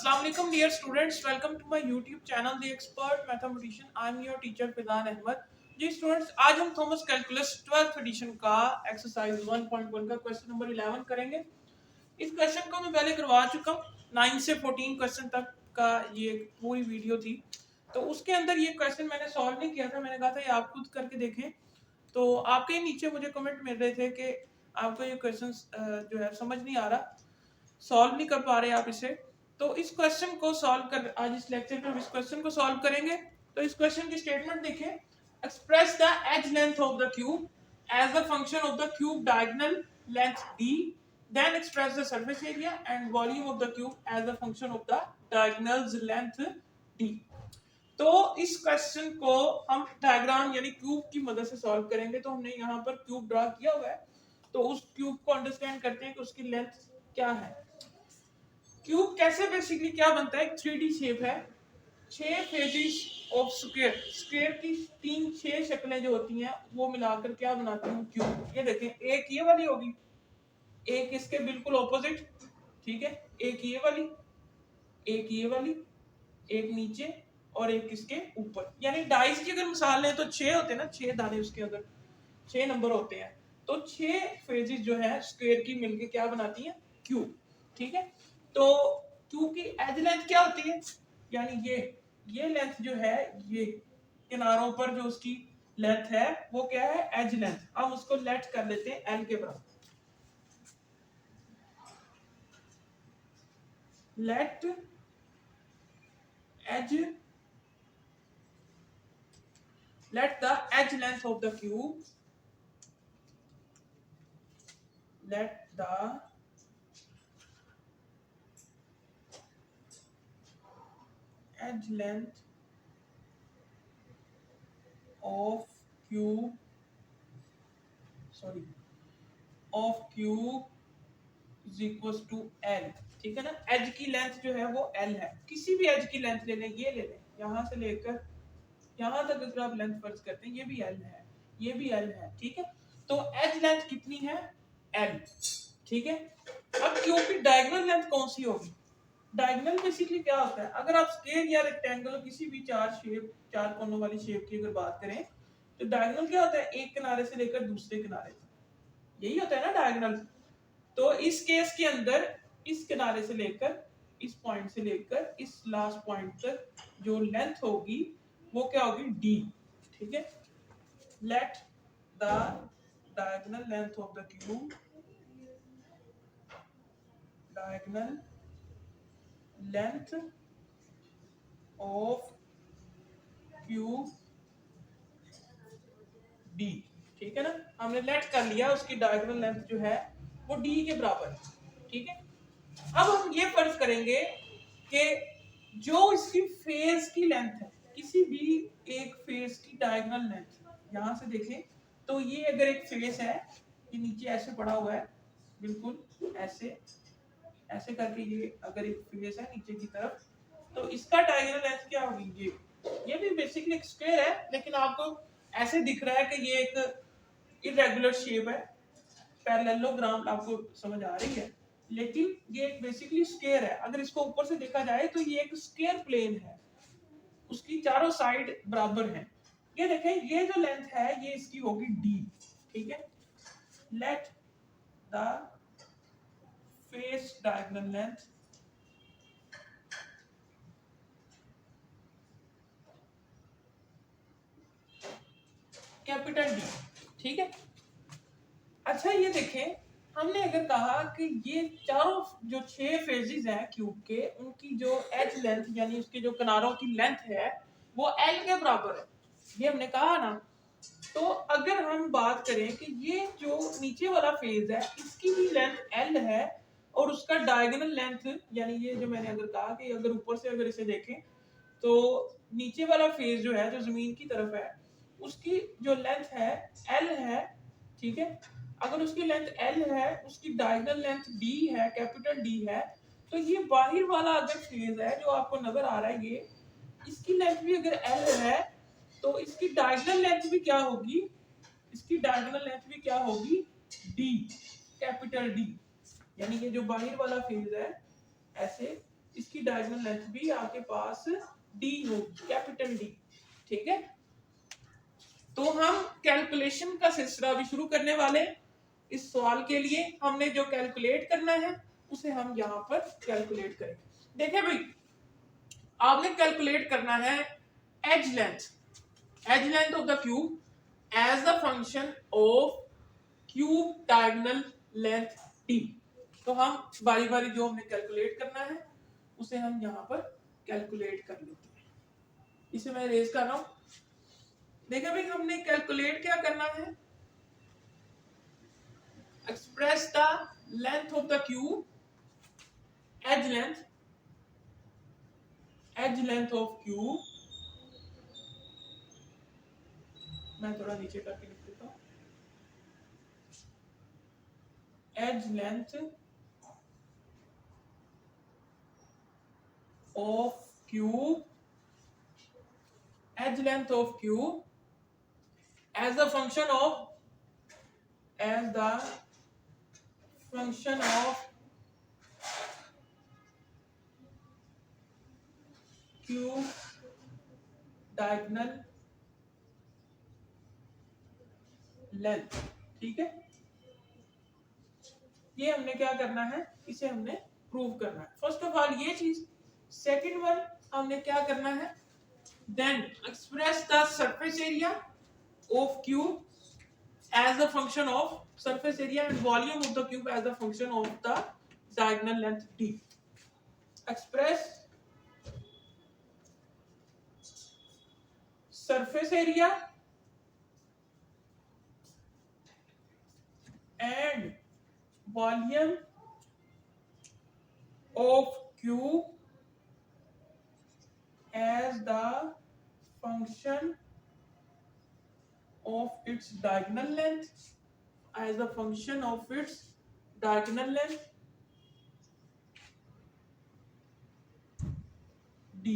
अस्सलाम वालेकुम dear students, welcome to my YouTube channel the expert mathematician. I am your teacher Fizan Ahmad. जी students, आज हम थॉमस कैलकुलस 12th एडिशन का exercise 1.1 का क्वेश्चन नंबर 11 करेंगे। इस क्वेश्चन को मैं पहले करवा चुका हूँ। 9 से 14 क्वेश्चन तक का ये पूरी वीडियो थी, तो उसके अंदर ये क्वेश्चन मैंने सॉल्व नहीं किया था। मैंने कहा था ये आप खुद करके देखें। तो आपके नीचे मुझे कमेंट मिल रहे थे कि आपको ये क्वेश्चन जो है समझ नहीं आ रहा, सॉल्व नहीं कर पा रहे आप इसे। तो इस क्वेश्चन को सॉल्व कर आज इस लेक्चर में हम इस क्वेश्चन को सॉल्व करेंगे। तो इस क्वेश्चन की स्टेटमेंट देखें। Express the edge length of the cube as the function of the cube diagonal length d, then express the surface area and volume of the cube as a function of the diagonals length d। तो इस question को हम diagram यानी cube की मदद से solve करेंगे। तो हमने यहाँ पर क्यूब ड्रा किया हुआ है, तो उस क्यूब को अंडरस्टैंड करते हैं कि उसकी लेंथ क्या है। क्यूब कैसे बेसिकली क्या बनता है, एक 3D शेप है, 6 फेजेस ऑफ स्क्वायर। स्क्वायर की 6 शक्लें जो होती हैं वो मिलाकर क्या बनाती हैं क्यूब। ये देखें, एक ये वाली होगी, एक इसके बिल्कुल ऑपोजिट, ठीक है, एक ये वाली, एक ये वाली, एक नीचे और एक इसके ऊपर। यानी डाइस की अगर मिसाल लें तो 6 होते हैं ना, 6 दाने उसके अंदर 6 नंबर होते हैं। तो 6 फेजेस जो है स्क्वायर की मिलके क्या बनाती है क्यूब, ठीक है। तो क्यूब की एज लेंथ क्या होती है, यानी ये लेंथ जो है, ये किनारों पर जो उसकी लेंथ है वो क्या है, एज लेंथ। अब उसको लेट कर लेते हैं एल के बराबर। Let edge let the edge length of the cube, let the edge length of cube is equals to L, ठीक है ना। एज की लेंथ जो है वो L है, किसी भी एज की लेंथ ले लें, ये ले लें, यहां से लेकर यहां तक अगर आप लेंथ फर्ज करते हैं, ये भी L है, ये भी L है, ठीक है। तो एज लेंथ कितनी है, L, ठीक है। अब क्यूब की डायगोनल लेंथ कौन सी होगी। डायगोनल बेसिकली क्या होता है, अगर आप स्क्वायर या रेक्टेंगल किसी भी चार कोनों वाली शेप की अगर बात करें, तो डायगोनल क्या होता है, एक किनारे से लेकर दूसरे किनारे तक, यही होता है ना डायगोनल। तो इस केस के अंदर इस किनारे से लेकर इस पॉइंट से लेकर इस लास्ट पॉइंट तक जो लेंथ होगी वो क्या होगी, d, ठीक है। Let the diagonal length of the cube, diagonal length of cube d, ठीक है ना। हमने लेट कर लिया, उसकी डायगोनल लेंथ जो है वो d के बराबर है, ठीक है। अब हम ये फर्ज करेंगे कि जो इसकी फेस की लेंथ है, किसी भी एक फेस की डायगोनल लेंथ, यहां से देखें तो ये अगर एक फेस है, ये नीचे ऐसे पड़ा हुआ है, बिल्कुल ऐसे ऐसे करके, ये अगर एक फेस है नीचे की तरफ, तो इसका डायगोनल लेंथ क्या होगी, ये भी बेसिकली एक स्क्वायर है, लेकिन आपको ऐसे दिख रहा है कि ये एक इरेगुलर शेप है, पैरेललोग्राम आपको समझ आ रही है, लेकिन ये एक बेसिकली स्क्वायर है। अगर इसको ऊपर से देखा जाए तो ये एक स्क्वायर प्लेन है, उसकी चारों साइड बराबर है। ये देखें, ये जो लेंथ है ये इसकी होगी d, ठीक है। Let the face diagonal length capital D, ठीक है। अच्छा ये देखें, हमने अगर कहा कि ये चारों जो 6 फेजेस हैं क्यूब के, उनकी जो एज लेंथ यानी उसके जो किनारों की लेंथ है वो L के बराबर है, ये हमने कहा ना। तो अगर हम बात करें कि ये जो नीचे वाला फेज है इसकी भी लेंथ L है, और उसका डायगोनल लेंथ यानी ये जो मैंने अगर कहा कि अगर ऊपर से अगर इसे देखें तो नीचे वाला फेज जो है, जो जमीन की तरफ है, उसकी जो लेंथ है L है, ठीक है। अगर उसकी लेंथ L है, उसकी डायगोनल लेंथ D है, कैपिटल D है, तो ये बाहर वाला अगर फेज है जो आपको नजर आ रहा है, ये इसकी लेंथ भी अगर L है, तो इसकी डायगोनल लेंथ भी क्या होगी, इसकी डायगोनल लेंथ भी क्या होगी, D, कैपिटल D। यानी कि जो बाहर वाला फेज है ऐसे इसकी डायगोनल लेंथ भी आपके पास डी होगी, कैपिटल डी। ठीक है, तो हम कैलकुलेशन का सिलसिला अभी शुरू करने वाले हैं। इस सवाल के लिए हमने जो कैलकुलेट करना है उसे हम यहाँ पर कैलकुलेट करेंगे। देखिए भाई, आपने कैलकुलेट करना है edge length of the cube as the function of cube diagonal length d. तो हम बारी बारी जो हमने कैलकुलेट करना है उसे हम यहाँ पर कैलकुलेट कर लेते हैं। इसे मैं रेज कर रहा हूं। देखिए भाई, हमने कैलकुलेट क्या करना है, express the length of the cube, edge length of cube, मैं थोड़ा नीचे करके लिख देता हूं, edge length of cube, edge length of cube as the function of cube diagonal length। ठीक है, ये हमने क्या करना है, इसे हमने प्रूव करना है। फर्स्ट ऑफ ऑल ये चीज। सेकंड वन हमने क्या करना है, then express the surface area of cube as the function of surface area and volume of the cube as the function of the diagonal length d। Express surface area and volume of cube as the function of its diagonal length, as the function of its diagonal length d।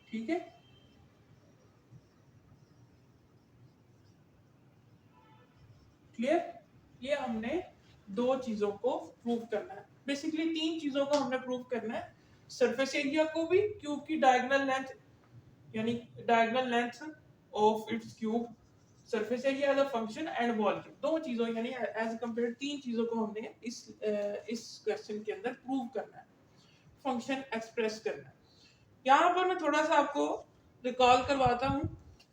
ठीक है, clear. ये हमने दो चीजों को prove करना है, basically तीन चीजों को हमने प्रूव करना है। सरफेस एरिया को भी, क्यूब की डायगोनल लेंथ यानी diagonal length of its cube, surface area as a function and volume, दो चीजों यानी एज कंपेयर तीन चीजों को हमने इस क्वेश्चन के अंदर प्रूव करना है, फंक्शन एक्सप्रेस करना है। यहाँ पर मैं थोड़ा सा आपको रिकॉल करवाता हूँ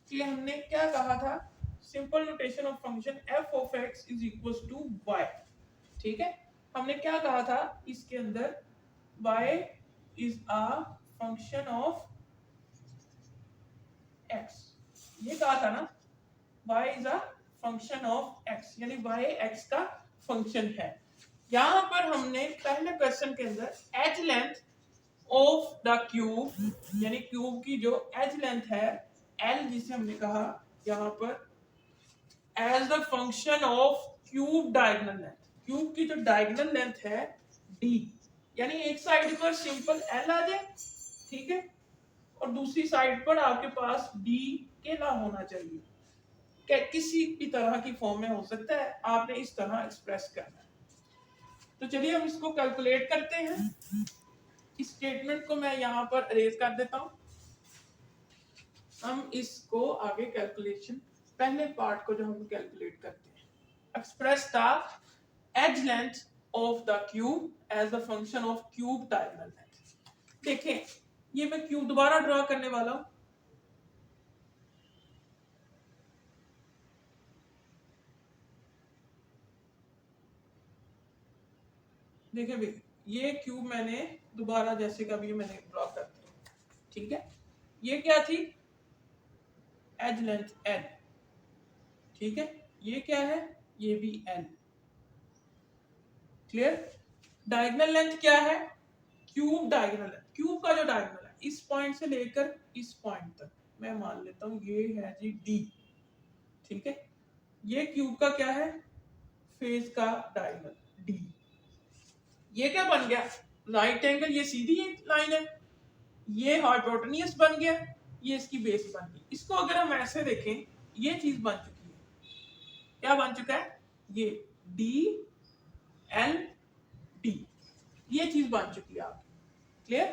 कि हमने क्या कहा था, simple notation of function f of x is equal to y। ठीक है, हमने क्या कहा था इसके अंदर, y is a function of x, ये कहा था ना, y is a function of x, यानी y x का फंक्शन है। यहाँ पर हमने पहले क्वेश्चन के अंदर edge length of the cube, यानी क्यूब की जो एज लेंथ है l, जिसे हमने कहा यहाँ पर as the function of cube diagonal length, cube की जो डायगोनल लेंथ है d, यानी एक साइड पर सिंपल l आ जाए, ठीक है, और दूसरी साइड पर आपके पास d के ना होना चाहिए, किसी भी तरह की फॉर्म में हो सकता है, आपने इस तरह एक्सप्रेस करना है। तो चलिए हम इसको कैलकुलेट करते हैं। इस स्टेटमेंट को मैं यहाँ पर अरेज कर देता हूँ। हम इसको आगे कैलकुलेशन, पहले पार्ट को जो हम कैलकुलेट करते हैं, express the edge length of the cube as the function of cube diagonal length. देखें, ये मैं क्यूब दोबारा ड्रॉ करने वाला हूं। देखिए भाई, ये क्यूब मैंने दोबारा जैसे कभी मैंने ड्रॉ कर दिया, ठीक है, ये क्या थी, एज लेंथ एल, ठीक है, ये क्या है, ये भी एल, क्लियर। डायगोनल लेंथ क्या है, क्यूब डायगोनल लेंथ, क्यूब का जो डायगोनल है इस पॉइंट से लेकर इस पॉइंट तक, मैं मान लेता हूं ये है जी डी, ठीक है, ये क्यूब का क्या है, फेस का डायगोनल डी। ये क्या बन गया, राइट एंगल, ये सीधी लाइन है, ये हाइपोटेन्यूस बन गया, ये इसकी बेस बन गई। इसको अगर हम ऐसे देखें, ये चीज बन चुकी है, क्या बन चुका है, ये डी एल डी, ये चीज बन चुकी है आपकी, क्लियर।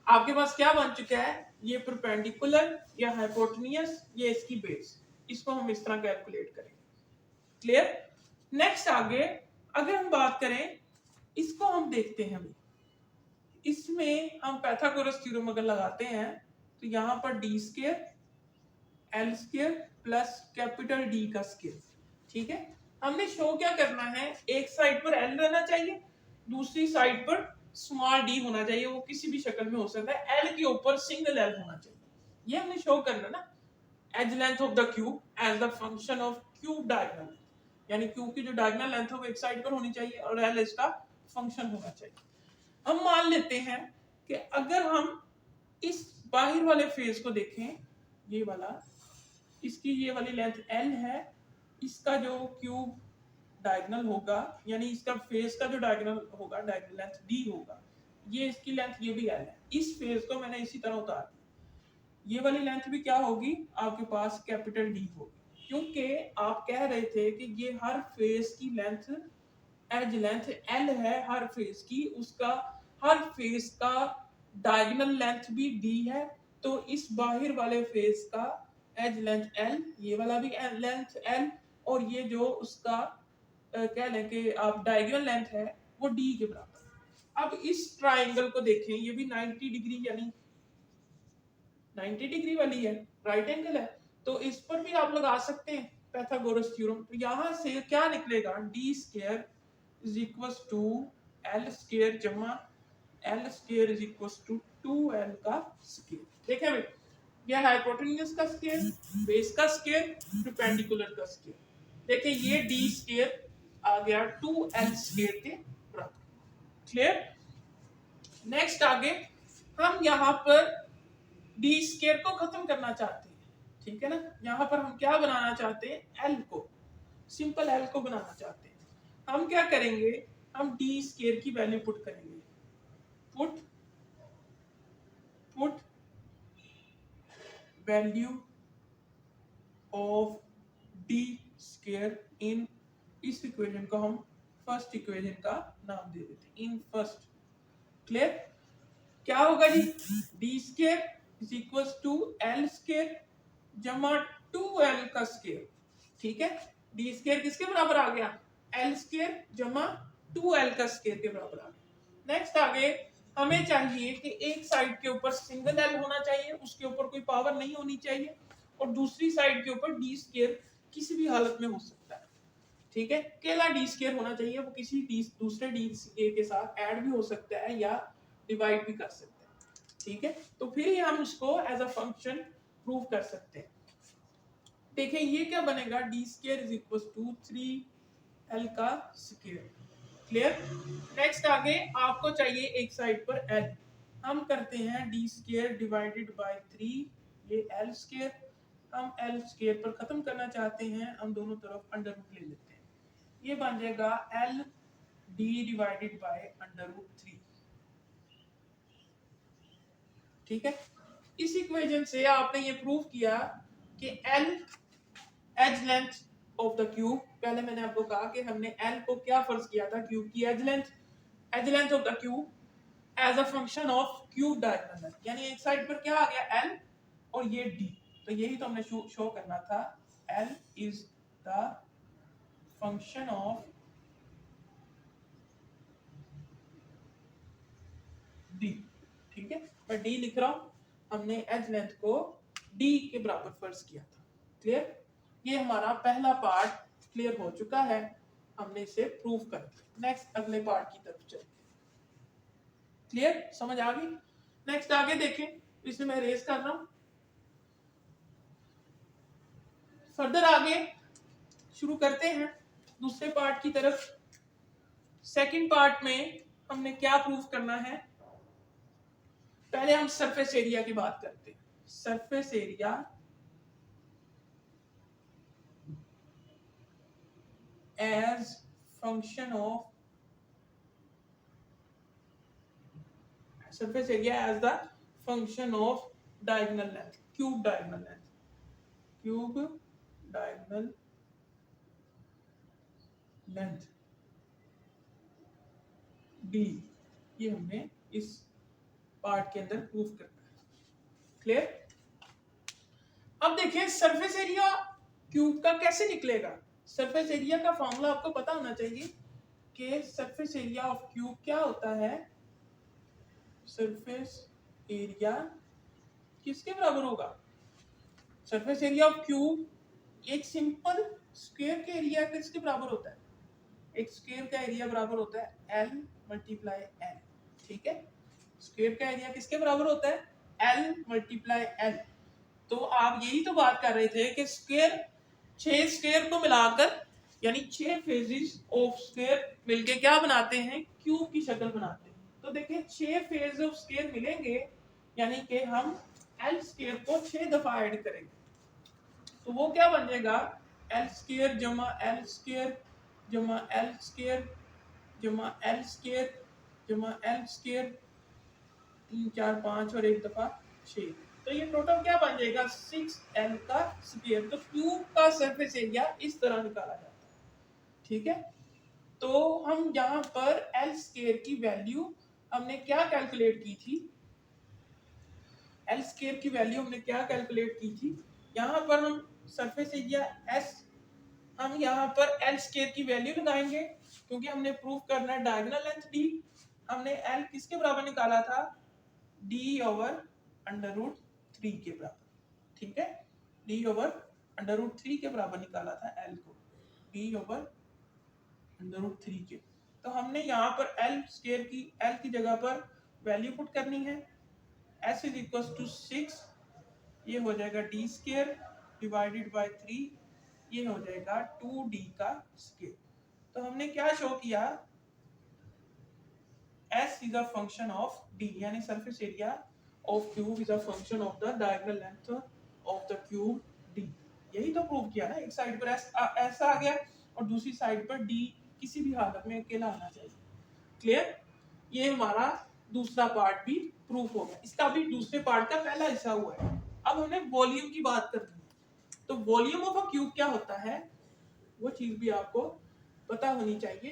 आपके पास क्या बन चुका है, ये परपेंडिकुलर या हाइपोटेनियस, ये इसकी बेस। इसको हम इस तरह कैलकुलेट करेंगे। क्लियर। नेक्स्ट आगे अगर हम बात करें, इसको हम देखते हैं अभी। इसमें हम पाइथागोरस थ्योरम अगर लगाते हैं तो यहां पर D square L square plus capital D का स्क्वायर। ठीक है, हमने शो क्या करना है, एक साइड पर एल रहना चाहिए, दूसरी साइड पर स्मॉल डी होना चाहिए, वो किसी भी शक्ल में हो सकता है, एल के ऊपर सिंगल एल होना चाहिए। ये हमने शो करना ना, edge length of the cube as the function of cube diagonal, यानी क्यूब की जो डायगोनल लेंथ है वो एक साइड पर होनी चाहिए और एल इसका फंक्शन होना चाहिए। हम मान लेते हैं कि अगर हम इस बाहर वाले फेस को देखें, ये वाला, इसकी ये वाली लेंथ एल है, इसका जो क्यूब डायगोनल होगा, यानी इसका फेस का जो डायगोनल होगा, डायगोनल लेंथ डी होगा, ये इसकी लेंथ ये भी एल है। इस फेस को मैंने इसी तरह उतार दिया, ये वाली लेंथ भी क्या होगी आपके पास, कैपिटल डी होगी, क्योंकि आप कह रहे थे कि ये हर फेस की लेंथ एज लेंथ एल है, हर फेस की, उसका हर फेस का डायगोनल लेंथ भी डी है, तो इस बाहर वाले फेस का एज लेंथ एल, ये वाला भी लेंथ एल, और ये जो उसका कह लें कि आप डायगोनल लेंथ है वो डी के बराबर। अब इस ट्राइंगल को देखें, ये भी 90 डिग्री यानी 90 डिग्री वाली है, राइट एंगल है, तो इस पर भी आप लगा सकते हैं पाइथागोरस थ्योरम। तो यहां से क्या निकलेगा, D square is equal to L square जमा L square is equal to 2l का स्क्वायर। देखें भाई, यह हाइपोटेन्यूज का स्क्वायर, बेस का स्क्वायर, परपेंडिकुलर का स्क्वायर। देखिए ये डी स्क्वायर आ गया 2l स्क्वायर के बराबर। क्लियर। नेक्स्ट आगे हम यहाँ पर डी स्क्वायर को खत्म करना चाहते हैं, ठीक है ना, यहाँ पर हम क्या बनाना चाहते हैं, एल को, सिंपल एल को बनाना चाहते हैं। हम क्या करेंगे, हम डी स्क्वायर की वैल्यू पुट करेंगे, put value of D square in, इस इक्वेशन को हम फर्स्ट इक्वेशन का नाम दे देते हैं, इन फर्स्ट। क्लियर। क्या होगा जी, D square is equal to L square जमा 2l का स्क्वायर। ठीक है, डी स्क्वायर किसके बराबर आ गया, एल स्क्वायर जमा 2l का स्क्वायर के बराबर आ गया। नेक्स्ट आगे हमें चाहिए कि एक साइड के ऊपर सिंगल एल होना चाहिए, उसके ऊपर कोई पावर नहीं होनी चाहिए, और दूसरी साइड के ऊपर डी स्क्वायर किसी भी हालत में हो सकता है। ठीक है, अकेला डी स्क्वायर होना चाहिए, वो किसी दूसरे डी स्क्वायर के साथ ऐड भी हो सकता है या डिवाइड भी कर सकते हैं। ठीक है, तो फिर ही हम उसको एज अ फंक्शन प्रूव कर सकते हैं। देखिए ये क्या बनेगा, D square is equal to 3l का स्क्वायर। क्लियर। नेक्स्ट आगे आपको चाहिए एक साइड पर l, हम करते हैं डी स्क्वायर डिवाइडेड बाय 3, ये l स्क्वायर, हम l स्क्वायर पर खत्म करना चाहते हैं, हम दोनों तरफ अंडर रूट ले लेते हैं, ये बन जाएगा l d divided by under root 3। ठीक है, इस इक्वेशन से आपने ये प्रूव किया कि L edge length of the cube, पहले मैंने आपको कहा कि हमने L को क्या फर्ज किया था, क्यूब की edge length of the cube as a function of cube diagonal, यानी एक साइड पर क्या आ गया L और ये D, तो यही तो हमने शो करना था, L is the function of D। ठीक है, मैं D लिख रहा हूं, हमने एज लेंथ को D के बराबर फर्ज किया था। क्लियर, ये हमारा पहला पार्ट क्लियर हो चुका है, हमने इसे प्रूव कर दिया। नेक्स्ट अगले पार्ट की तरफ चलते हैं। क्लियर, समझ आ गई। नेक्स्ट आगे देखें, इसे मैं रेज कर रहा हूं, फर्दर आगे शुरू करते हैं दूसरे पार्ट की तरफ। सेकंड पार्ट में हमने क्या प्रूव करना है, पहले हम सरफेस एरिया की बात करते हैं। Surface area as function of surface area as the function of diagonal length, cube diagonal length d, ये हमने इस पार्ट के अंदर प्रूव करना है। क्लियर? अब देखिए सरफेस एरिया क्यूब का कैसे निकलेगा। सरफेस एरिया का फॉर्मूला आपको पता होना चाहिए कि सरफेस एरिया ऑफ क्यूब क्या होता है। सरफेस एरिया किसके बराबर होगा? सरफेस एरिया ऑफ क्यूब एक सिंपल स्क्वायर के एरिया किसके बराबर होता है? एक स्क्वायर का एरिया बराबर होता है L मल्टीप्लाई L। ठीक है, स्क्वायर का एरिया किसके बराबर होता है? L multiply L। तो आप यही तो बात कर रहे थे कि स्क्वायर 6 स्क्वायर को मिलाकर यानी 6 फेजेस ऑफ स्क्वायर मिलके क्या बनाते हैं? क्यूब की शक्ल बनाते हैं। तो देखिए 6 फेज ऑफ स्क्वायर मिलेंगे यानी कि हम L स्क्वायर को 6 दफा ऐड करेंगे तो वो क्या बन जाएगा? L स्क्वायर जमा L स्क्वायर जमा L स्क्वायर जमा L स्क्वायर जमा L स्क्वायर 3 4 5 और एक दफा 6। तो ये टोटल क्या बन जाएगा? 6L का स्क्वायर। तो क्यूब का सरफेस एरिया इस तरह निकाला जाता है। ठीक है, तो हम यहाँ पर L स्क्वायर की वैल्यू हमने क्या कैलकुलेट की थी? L स्क्वायर की वैल्यू हमने क्या कैलकुलेट की थी? यहाँ पर हम सरफेस एरिया S, हम यहाँ पर L स्क्वायर की वैल्यू लगाएंगे क्योंकि हमने प्रूव करना है डायगोनल लेंथ D। हमने L किसके बराबर निकाला था? D ओवर अंडर रूट 3 के बराबर। ठीक है, D ओवर अंडर रूट 3 के बराबर निकाला था L को, D ओवर अंडर रूट 3 के। तो हमने यहाँ पर L स्क्वायर की L की जगह पर वैल्यू पुट करनी है। S इज इक्वल टू 6, ये हो जाएगा D स्क्वायर डिवाइडेड बाय 3, ये हो जाएगा 2D का स्क्वायर। तो हमने क्या शो किया? S is a function of D, यानी surface area of cube is a function of the diagonal length of the cube D। यही तो प्रूव किया ना। एक साइड पर S आ गया और दूसरी साइड पर D किसी भी हालत में अकेला आना चाहिए। क्लियर? ये हमारा दूसरा पार्ट भी प्रूफ हो गया। इसका भी दूसरे पार्ट का पहला हिस्सा हुआ है। अब हमें वॉल्यूम की बात करनी है। तो वॉल्यूम ऑफ अ क्यूब क्या होता है वो चीज भी आपको पता होनी चाहिए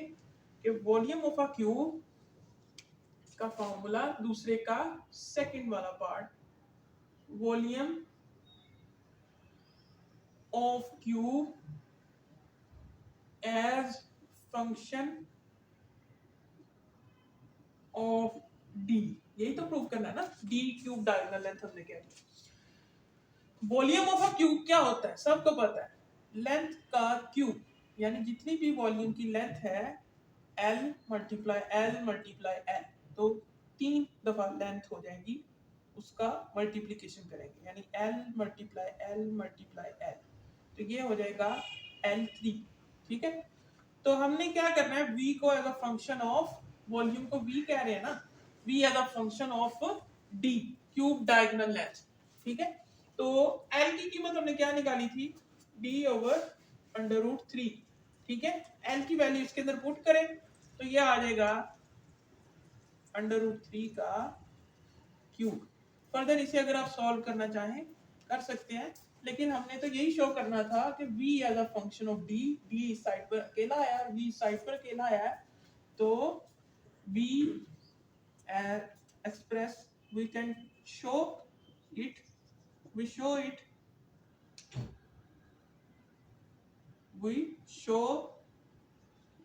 कि वॉल्यूम ऑफ अ क्यूब का फॉर्मूला दूसरे का सेकंड वाला part, volume of cube as function of D। यही तो प्रूव करना है ना। D क्यूब डायगोनल लेंथ हमने क्या है। वॉल्यूम ऑफ अ क्यूब क्या होता है? सबको पता है, लेंथ का क्यूब, यानी जितनी भी वॉल्यूम की लेंथ है L मल्टीप्लाई L, तो 3 दफा लेंथ हो जाएगी, उसका मल्टीप्लिकेशन करेंगे यानी L मल्टीप्लाई L, तो ये हो जाएगा L3। ठीक है, तो हमने क्या करना है? V को as a function of volume को V कह रहे हैं ना, V as a function of D cube diagonal length. ठीक है, तो L की कीमत हमने क्या निकाली थी? D over under root 3। ठीक है, L की वैल्यू इसके अंदर पुट करें तो ये आ जाएगा अंडर रूट 3 का क्यूब। फर्दर इसे अगर आप सॉल्व करना चाहें कर सकते हैं, लेकिन हमने तो यही शो करना था कि V as a function of D, D इस साइड पर अकेला आया, V इस साइड पर अकेला आया, तो V express we can show it, we show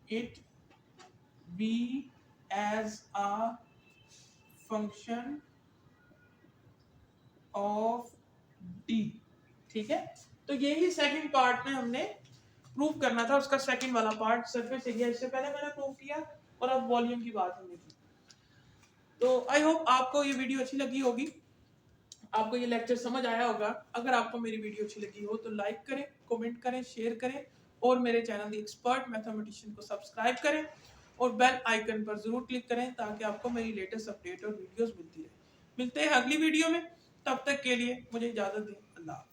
it V as a function of D। ठीक है, तो यही सेकंड पार्ट में हमने प्रूव करना था, उसका सेकंड वाला पार्ट सरफेस एरिया। इससे पहले मैंने प्रूव किया और अब वॉल्यूम की बात हमने की। तो आई होप आपको ये वीडियो अच्छी लगी होगी, आपको ये लेक्चर समझ आया होगा। अगर आपको मेरी वीडियो अच्छी लगी हो तो लाइक करें, कमेंट करें, शेयर करें और मेरे चैनल द एक्सपर्ट मैथमेटिशियन को सब्सक्राइब करें और बेल आइकन पर जरूर क्लिक करें ताकि आपको मेरी लेटेस्ट अपडेट और वीडियोस मिलती रहे। मिलते हैं अगली वीडियो में, तब तक के लिए मुझे इजाजत दें। अल्लाह।